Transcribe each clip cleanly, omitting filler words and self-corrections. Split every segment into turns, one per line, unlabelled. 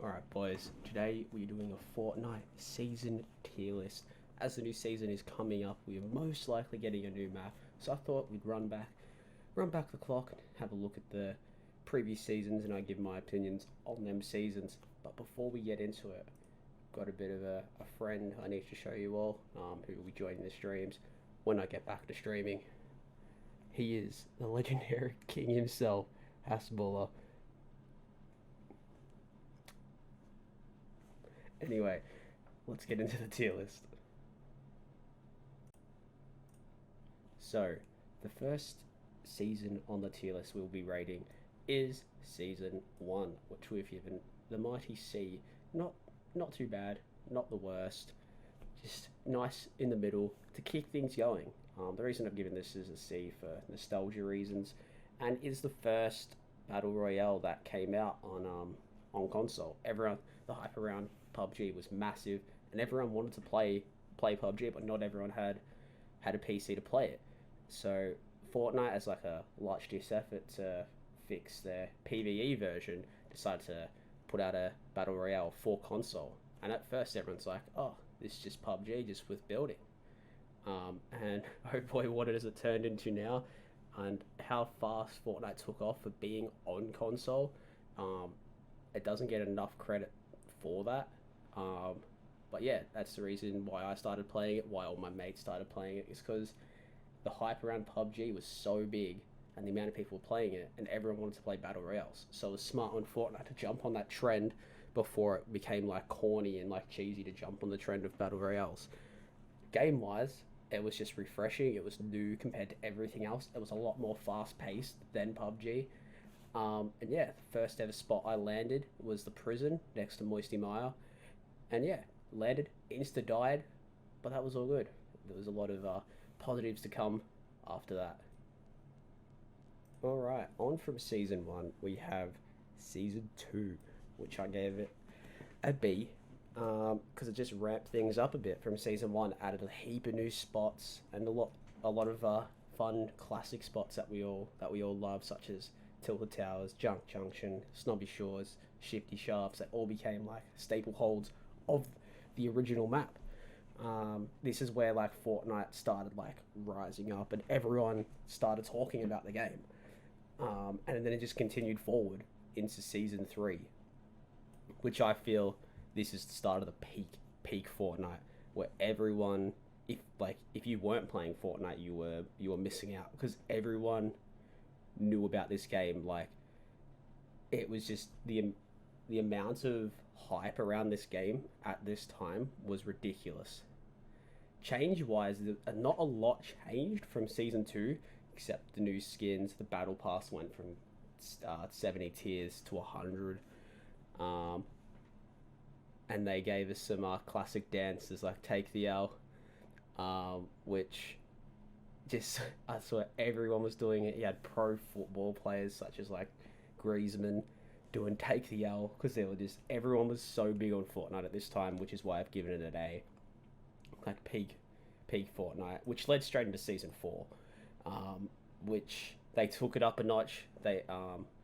Alright, boys, today we're doing a Fortnite season tier list. As the new season is coming up, we're most likely getting a new map, so I thought we'd run back the clock and have a look at the previous seasons and I give my opinions on them seasons. But before we get into it, got a bit of a friend I need to show you all, who will be joining the streams when I get back to streaming. He is the legendary king himself, Hasbulla. Anyway, let's get into the tier list. So, the first season on the tier list we'll be rating is season 1, which we've given the Mighty C. Not too bad, not the worst, just nice in the middle to keep things going. The reason I've given this is a C for nostalgia reasons, and is the first battle royale that came out on console. Everyone, the hype around PUBG was massive, and everyone wanted to play PUBG, but not everyone had a PC to play it. So Fortnite, as like a large ditch effort to fix their PvE version, decided to put out a battle royale for console. And at first, everyone's like, "Oh, this is just PUBG, just with building." And oh boy, what has it turned into now, and how fast Fortnite took off for being on console. Um, it doesn't get enough credit for that. Um, but yeah, that's the reason why I started playing it, why all my mates started playing it, is because the hype around PUBG was so big and the amount of people playing it, and everyone wanted to play Battle Royales. So it was smart on Fortnite to jump on that trend before it became like corny and like cheesy to jump on the trend of Battle Royales. Game wise, it was just refreshing. It was new compared to everything else. It was a lot more fast paced than PUBG. And yeah, the first ever spot I landed was the prison next to Moisty Mire. And yeah, landed, insta died, but that was all good. There was a lot of positives to come after that. Alright, on from season 1, we have season 2, which I gave it a B, because it just ramped things up a bit from season 1, added a heap of new spots and a lot of fun classic spots that we all love, such as Tilted Towers, Junk Junction, Snobby Shores, Shifty Shafts, that all became like staple holds of the original map. This is where like Fortnite started like rising up and everyone started talking about the game. And then it just continued forward into season 3, which I feel this is the start of the peak Fortnite, where everyone, if you weren't playing Fortnite, you were missing out, because everyone knew about this game. Like, it was just the amount of hype around this game at this time was ridiculous. Change wise, not a lot changed from season 2, except the new skins. The battle pass went from 70 tiers to 100. And they gave us some classic dances like Take the L, which just, I saw everyone was doing it. You had pro football players such as like Griezmann doing Take the L, because everyone was so big on Fortnite at this time, which is why I've given it an A. Like peak Fortnite, which led straight into season 4, which they took it up a notch.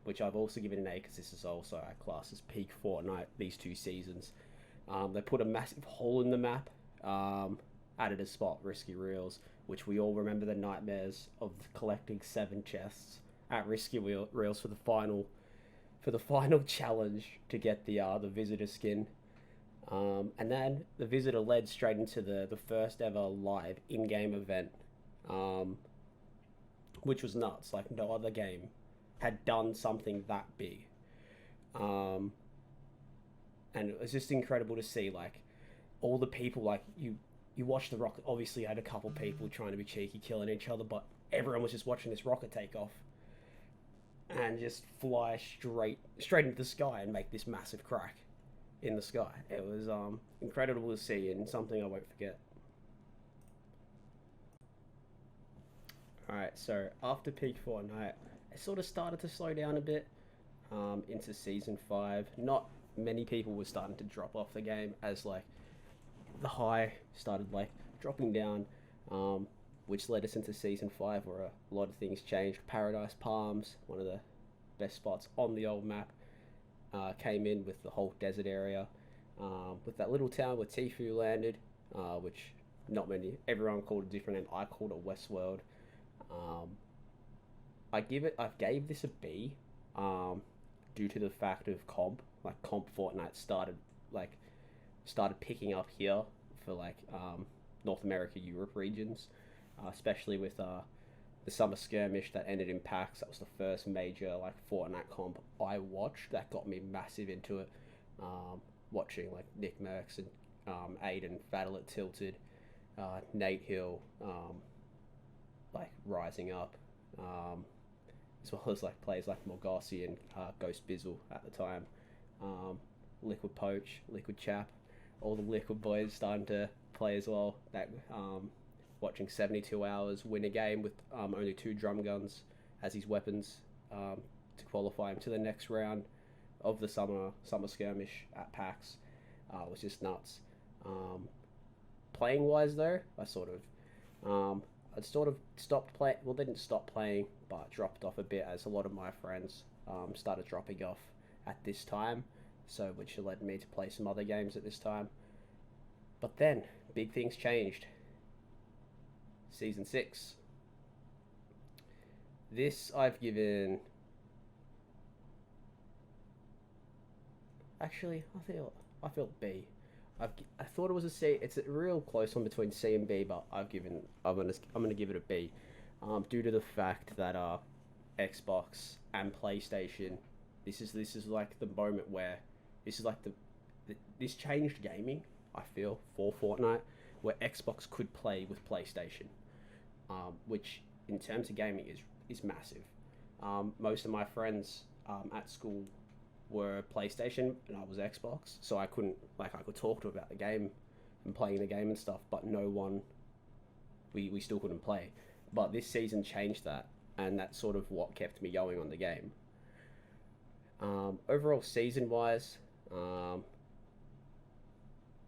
Which I've also given an A, because this is also our class as peak Fortnite. These 2 seasons, they put a massive hole in the map. Added a spot, Risky Reels, which we all remember the nightmares of collecting 7 chests at Risky Reels for the final challenge to get the visitor skin. And then the visitor led straight into the first ever live in-game event, which was nuts. Like, no other game had done something that big. And it was just incredible to see, like, all the people, like, you watch the rocket. Obviously, you had a couple people trying to be cheeky, killing each other, but everyone was just watching this rocket take off and just fly straight into the sky and make this massive crack in the sky. It was incredible to see, and something I won't forget. Alright, so after peak Fortnite, it sort of started to slow down a bit into season 5. Not many people were starting to drop off the game, as like the high started like dropping down, which led us into season 5, where a lot of things changed. Paradise Palms, one of the best spots on the old map, came in with the whole desert area, with that little town where Tfue landed, which not many, everyone called it different, and I called it Westworld. Um, I gave this a B, um, due to the fact of comp, like comp Fortnite like started picking up here for North America, Europe regions, especially with the summer skirmish that ended in PAX. That was the first major like Fortnite comp I watched that got me massive into it. Watching like Nick Merckx and Aiden battle at Tilted, Nate Hill, like rising up, as well as like players like Morgasi and Ghost Bizzle at the time, um, Liquid Poach, Liquid Chap, all the Liquid boys starting to play as well. That watching 72 hours win a game with only two drum guns as his weapons, to qualify him to the next round of the summer skirmish at PAX, was just nuts. Playing wise though, I sort of stopped playing. Well, didn't stop playing, but dropped off a bit as a lot of my friends started dropping off at this time. So, which led me to play some other games at this time. But then, big things changed. Season 6. This I've given. Actually, I feel B. I thought it was a C. It's a real close one between C and B, but I'm gonna give it a B, due to the fact that Xbox and PlayStation. This is like the moment where this is like this changed gaming. I feel for Fortnite, where Xbox could play with PlayStation, which in terms of gaming is massive. Most of my friends at school were PlayStation and I was Xbox, so I could talk to them about the game and playing the game and stuff, but no one we still couldn't play. But this season changed that, and that's sort of what kept me going on the game. Overall, season wise,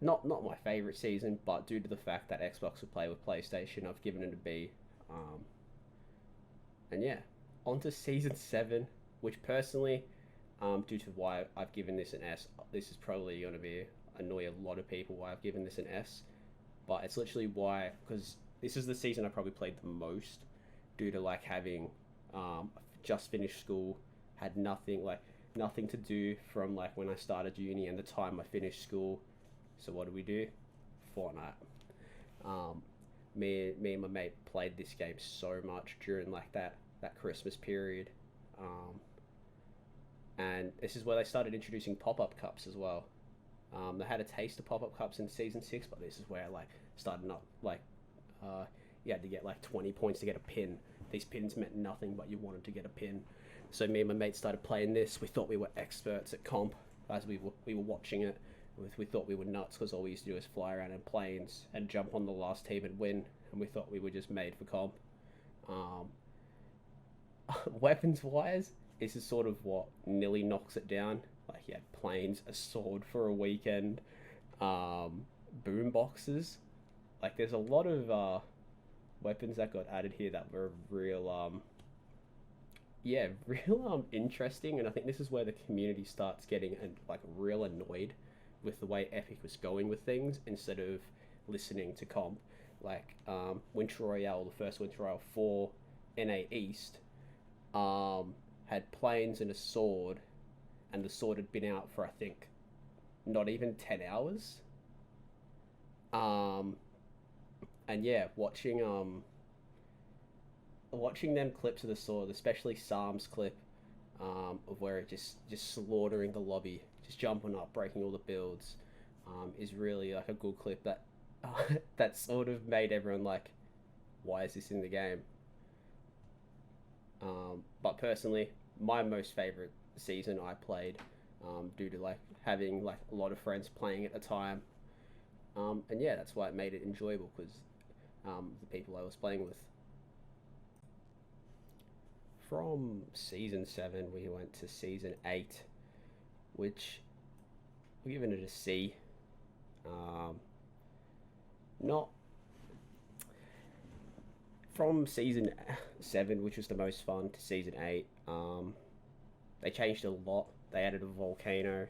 not my favorite season, but due to the fact that Xbox would play with PlayStation, I've given it a B. And yeah, on to season 7, which personally, due to why I've given this an S, this is probably going to annoy a lot of people why I've given this an S, but it's literally why, because this is the season I probably played the most, due to like having just finished school, had nothing to do from like when I started uni and the time I finished school. So what do we do? Fortnite. Me and my mate played this game so much during like that Christmas period. And this is where they started introducing pop-up cups as well. They had a taste of pop-up cups in season 6, but this is where like started not like you had to get like 20 points to get a pin. These pins meant nothing, but you wanted to get a pin. So me and my mate started playing this. We thought we were experts at comp as we were watching it. We thought we were nuts because all we used to do was fly around in planes and jump on the last team and win. And we thought we were just made for comp. Weapons wise, this is sort of what nearly knocks it down. Like you had planes, a sword for a weekend, boom boxes. Like there's a lot of weapons that got added here that were real real interesting. And I think this is where the community starts getting like real annoyed with the way Epic was going with things instead of listening to comp. Like Winter Royale, the first Winter Royale for NA East, had planes and a sword, and the sword had been out for I think not even 10 hours. And yeah, watching them clips of the sword, especially Sam's clip, of where it just slaughtering the lobby, just jumping up, breaking all the builds, is really like a good clip that that sort of made everyone like, why is this in the game? But personally, my most favorite season I played, due to like having like a lot of friends playing at the time, and yeah, that's why it made it enjoyable because the people I was playing with. From season 7, we went to season 8, which we're giving it a C. Not from season 7, which was the most fun, to season 8. They changed a lot. They added a volcano.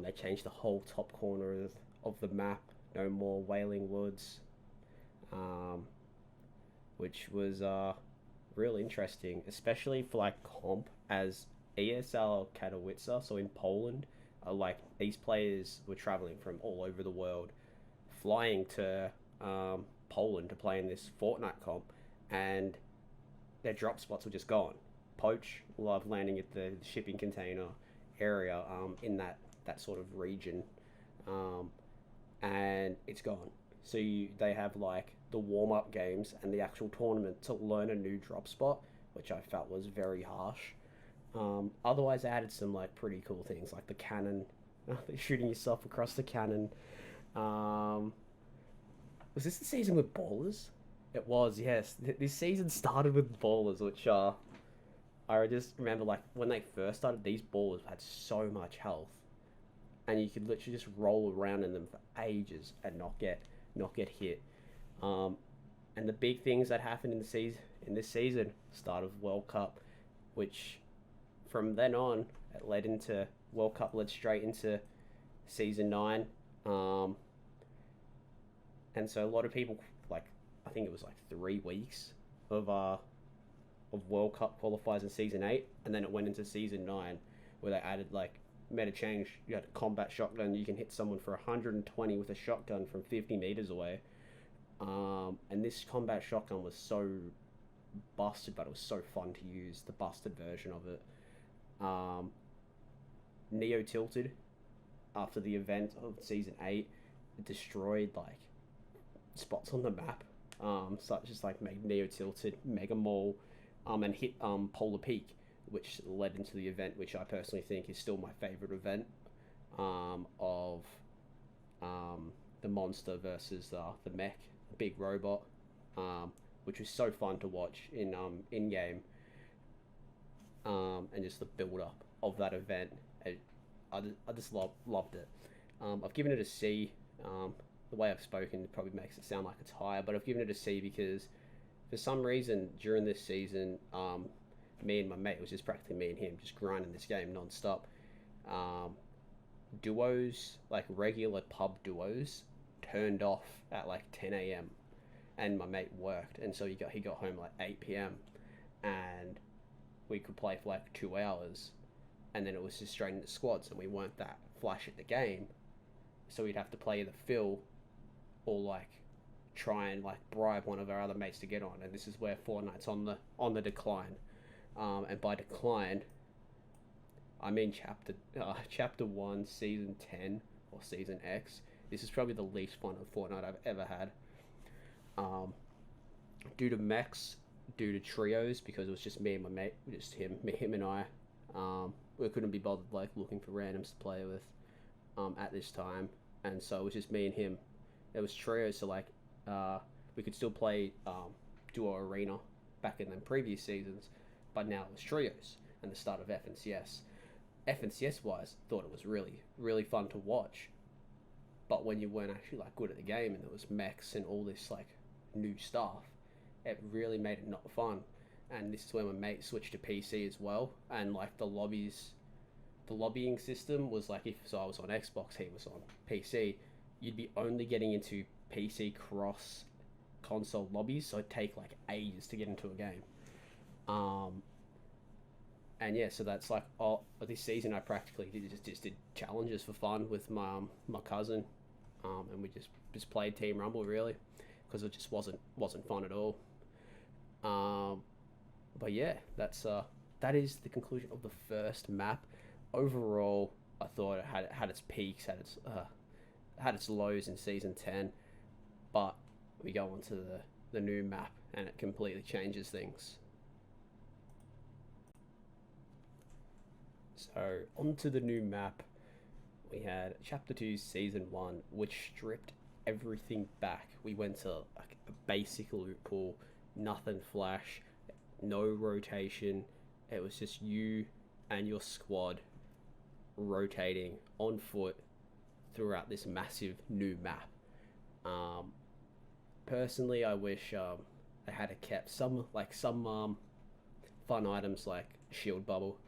They changed the whole top corner of the map. No more Wailing Woods, um, which was really interesting, especially for like comp as ESL Katowice, so in Poland. Like these players were traveling from all over the world, flying to Poland to play in this Fortnite comp, and their drop spots were just gone. Poach love landing at the shipping container area in that sort of region, um, and it's gone. So they have like the warm up games and the actual tournament to learn a new drop spot, which I felt was very harsh. Otherwise, I added some like pretty cool things like the cannon, shooting yourself across the cannon. Um, was this the season with ballers? It was, yes. This season started with ballers, which I just remember like when they first started, these ballers had so much health, and you could literally just roll around in them for ages and not get hit. Um, and the big things that happened in this season, start of World Cup, which from then on it led into World Cup led straight into season 9. Um, and so a lot of people like I think it was like 3 weeks of World Cup qualifiers in season 8, and then it went into season 9 where they added like meta change. You had a combat shotgun. You can hit someone for 120 with a shotgun from 50 meters away. And this combat shotgun was so busted, but it was so fun to use. The busted version of it. Neo tilted after the event of season 8. It destroyed like spots on the map, such as like Neo tilted, Mega Mall, and hit Polar Peak, which led into the event, which I personally think is still my favorite event, of the monster versus the mech, the big robot, which was so fun to watch in game, and just the build up of that event. I just loved it. I've given it a C. The way I've spoken probably makes it sound like it's higher, but I've given it a C because for some reason during this season, me and my mate, it was just practically me and him just grinding this game non-stop. Duos, like regular pub duos, turned off at like 10 a.m. and my mate worked, and so he got home like 8 p.m. and we could play for like 2 hours, and then it was just straight into squads, and we weren't that flash at the game, so we'd have to play either Phil or like try and like bribe one of our other mates to get on, and this is where Fortnite's on the decline. And by decline, I mean chapter 1, season 10 or season X. This is probably the least fun of Fortnite I've ever had. Due to mechs, due to trios, because it was just me and my mate, just him and I. We couldn't be bothered like looking for randoms to play with at this time, and so it was just me and him. There was trios, so like we could still play duo arena back in the previous seasons, but now it was trios and the start of FNCS. FNCS wise, thought it was really fun to watch, but when you weren't actually like good at the game and there was mechs and all this like new stuff, it really made it not fun. And this is where my mate switched to PC as well, and like the lobbying system was like, if so I was on Xbox, he was on PC, you'd be only getting into PC cross console lobbies, so it'd take like ages to get into a game. And yeah, so that's like this season I practically just did challenges for fun with my cousin, and we just played Team Rumble really, because it just wasn't fun at all. But yeah, that is the conclusion of the first map. Overall, I thought it had its peaks, had its lows in season 10, but we go on to the new map and it completely changes things. So onto the new map, we had Chapter 2 Season 1, which stripped everything back. We went to like a basic loot pool, nothing flash, no rotation. It was just you and your squad rotating on foot throughout this massive new map. Personally, I wish they had kept some fun items like shield bubble.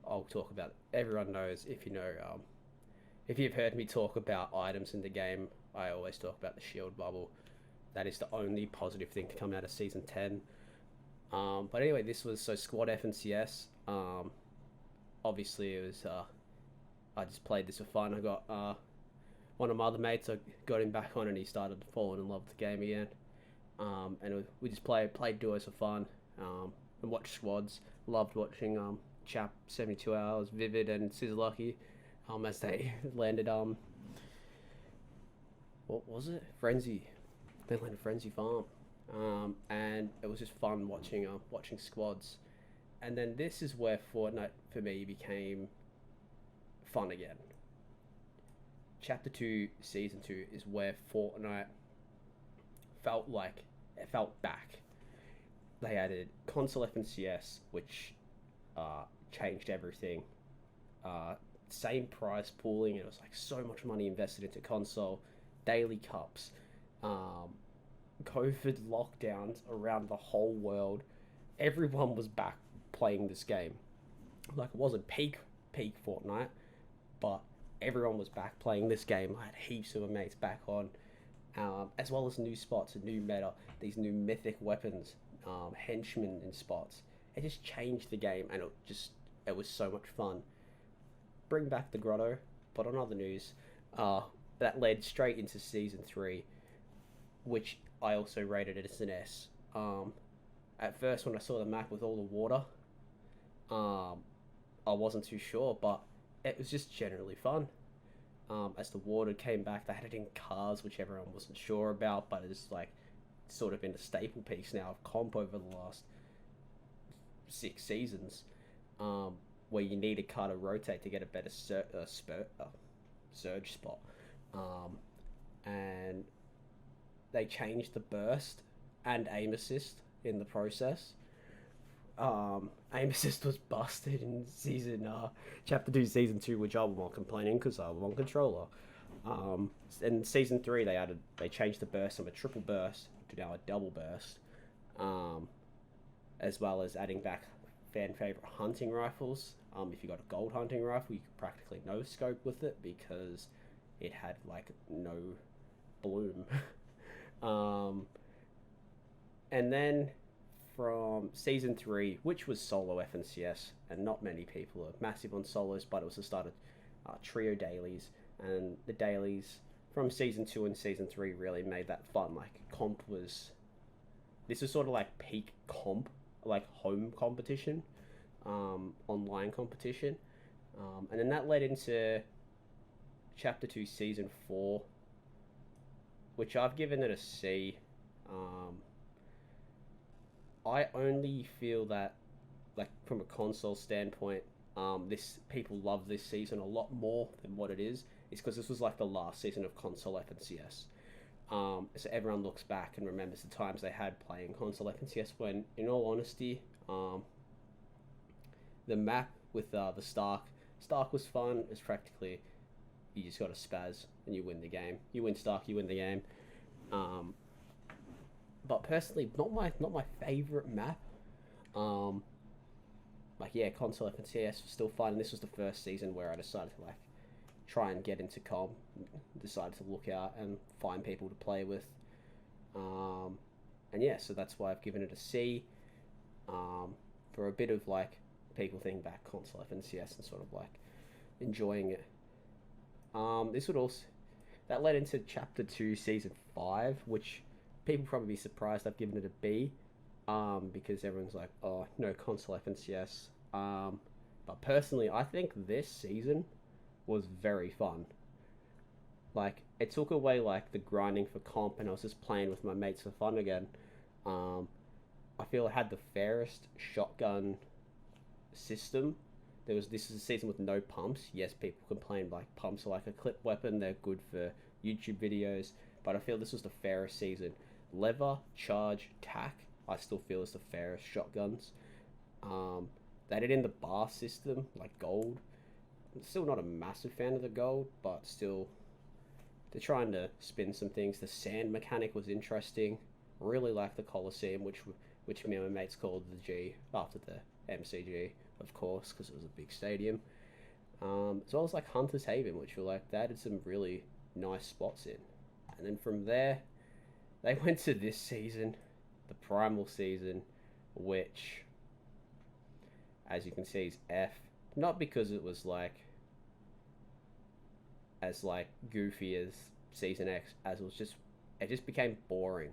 I'll talk about. Everyone knows, if you know, if you've heard me talk about items in the game, I always talk about the shield bubble. That is the only positive thing to come out of season 10. But anyway, this was so squad F and CS. Obviously, it was. I just played this for fun. I got one of my other mates. I got him back on, and he started falling in love with the game again. We just played duos for fun, and watched squads. Loved watching Chap 72 Hours, Vivid, and Sizzlucky, as they landed what was it? Frenzy. They landed Frenzy Farm. And it was just fun watching squads. And then this is where Fortnite for me became fun again. Chapter 2, Season 2 is where Fortnite felt back. They added console FNCS, which changed everything. Same prize pooling. It was like so much money invested into console, daily cups, COVID lockdowns around the whole world. Everyone was back playing this game. Like, it wasn't peak Fortnite, but everyone was back playing this game. I had heaps of my mates back on, as well as new spots, a new meta, these new mythic weapons, henchmen in spots. It just changed the game, and it was so much fun. Bring back the grotto, but on other news, that led straight into season 3, which I also rated it as an S. At first, when I saw the map with all the water, I wasn't too sure, but it was just generally fun. As the water came back, they had it in cars, which everyone wasn't sure about, but it's like sort of been a staple piece now of comp over the last 6 seasons, where you need a car to rotate to get a better surge spot. And they changed the burst and aim assist in the process. Aim assist was busted in chapter 2 season 2, which I'm not complaining because I was on controller. In season 3 they changed the burst from a triple burst to now a double burst, as well as adding back fan favorite hunting rifles. If you got a gold hunting rifle, you could practically no scope with it because it had like no bloom. And then from season 3, which was solo FNCS, and not many people are massive on solos, but it was the start of trio dailies, and the dailies from season 2 and season 3 really made that fun. Like, this was sort of like peak comp, like home competition, online competition, and then that led into chapter 2 season 4, which I've given it a C. I only feel that, like, from a console standpoint, people love this season a lot more than what it is. It's because this was like the last season of console FNCS. So everyone looks back and remembers the times they had playing console FNCS when, in all honesty, the map with the Stark was fun. It's practically, you just got a spaz and you win the game. You win Stark, you win the game. But personally, not my favorite map. Console FNCS was still fun, and this was the first season where I decided to try and get into comp. Decided to look out and find people to play with. So that's why I've given it a C. For a bit of people thinking back console FNCS and sort of enjoying it. That led into chapter 2 season 5, which people probably be surprised I've given it a B, because everyone's like, oh, no console FNCS. But personally, I think this season was very fun. It took away the grinding for comp, and I was just playing with my mates for fun again. I feel it had the fairest shotgun system. This is a season with no pumps. Yes, people complain pumps are like a clip weapon. They're good for YouTube videos, but I feel this was the fairest season. Lever, charge, tack, I still feel is the fairest shotguns. They did in the bar system, gold. I'm still not a massive fan of the gold, but still, they're trying to spin some things. The sand mechanic was interesting. Really like the Coliseum, which me and my mates called the G after the MCG, of course, because it was a big stadium. As well as like Hunter's Haven, which were like they added some really nice spots in. And then from there, they went to this season, the Primal season, which, as you can see, is F. Not because it was like as like goofy as Season X, as it just became boring.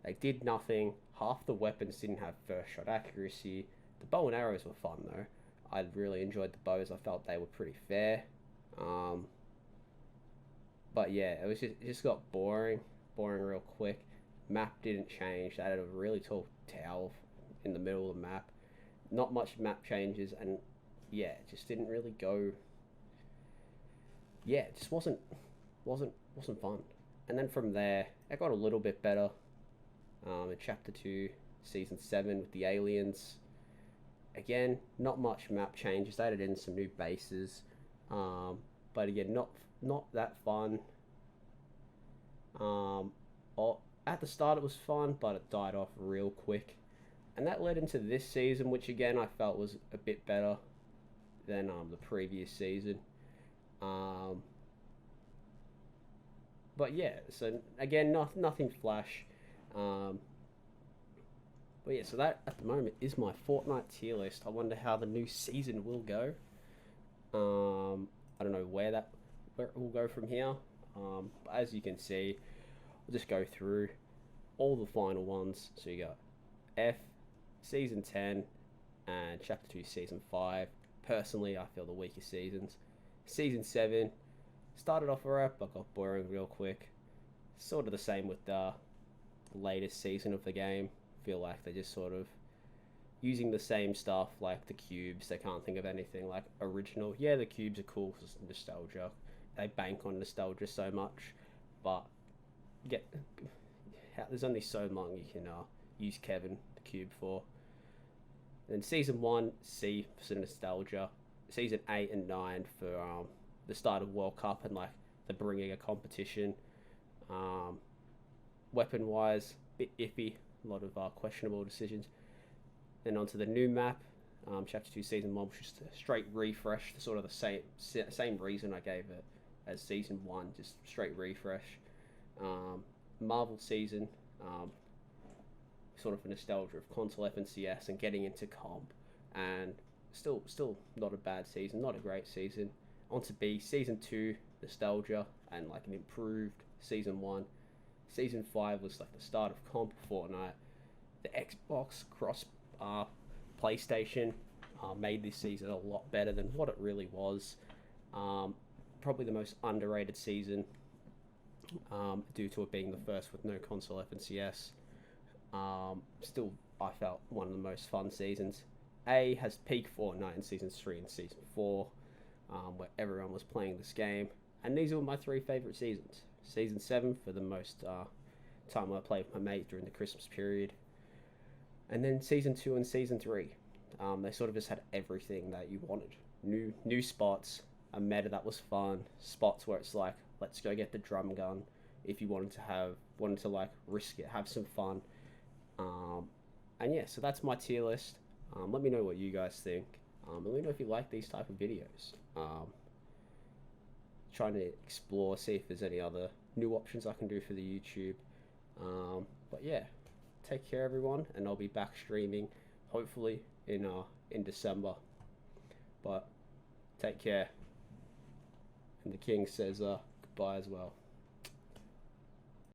They did nothing. Half the weapons didn't have first shot accuracy. The bow and arrows were fun though. I really enjoyed the bows. I felt they were pretty fair. Um, but yeah, it just got boring real quick. Map didn't change. They had a really tall tower in the middle of the map. Not much map changes, and yeah, it just didn't really go. Yeah, it just wasn't fun. And then from there, it got a little bit better. In Chapter 2, Season 7 with the aliens. Again, not much map changes. They added in some new bases, but again, not that fun. At the start it was fun, but it died off real quick, and that led into this season, which again I felt was a bit better than the previous season. But yeah, so again, nothing flash. But yeah, so that at the moment is my Fortnite tier list. I wonder how the new season will go. I don't know where it will go from here. But as you can see, I'll just go through all the final ones. So you got F, Season 10, and Chapter 2, Season 5. Personally, I feel the weakest seasons. Season 7 started off alright, but got boring real quick. Sort of the same with the latest season of the game. Feel like they're just sort of using the same stuff, like the cubes. They can't think of anything like original. Yeah, the cubes are cool for nostalgia. They bank on nostalgia so much, but there's only so long you can use Kevin the cube for. And then Season 1, C for nostalgia. Season 8 and 9 for the start of World Cup and like the bringing a competition. Weapon wise, bit iffy. A lot of questionable decisions. Then onto the new map, Chapter 2 Season 1, which is a straight refresh, sort of the same reason I gave it as Season 1, just straight refresh. Marvel season, sort of a nostalgia of console FNCS and getting into comp, and still not a bad season, not a great season. Onto B, Season 2, nostalgia, and like an improved Season 1. Season 5 was like the start of comp Fortnite. The Xbox cross PlayStation made this season a lot better than what it really was. Probably the most underrated season due to it being the first with no console FNCS. Still, I felt one of the most fun seasons. A has peak Fortnite in Seasons 3 and Season 4, where everyone was playing this game. And these were my three favourite seasons. Season 7 for the most time I played with my mate during the Christmas period. And then Season 2 and Season 3. They sort of just had everything that you wanted. New spots, a meta that was fun, spots where it's like, let's go get the drum gun if you wanted to like risk it, have some fun. And yeah, so that's my tier list. Let me know what you guys think. Let me know if you like these type of videos. Trying to explore, see if there's any other new options I can do for the YouTube. But yeah, take care everyone, and I'll be back streaming hopefully in December. But take care, and the king says goodbye as well.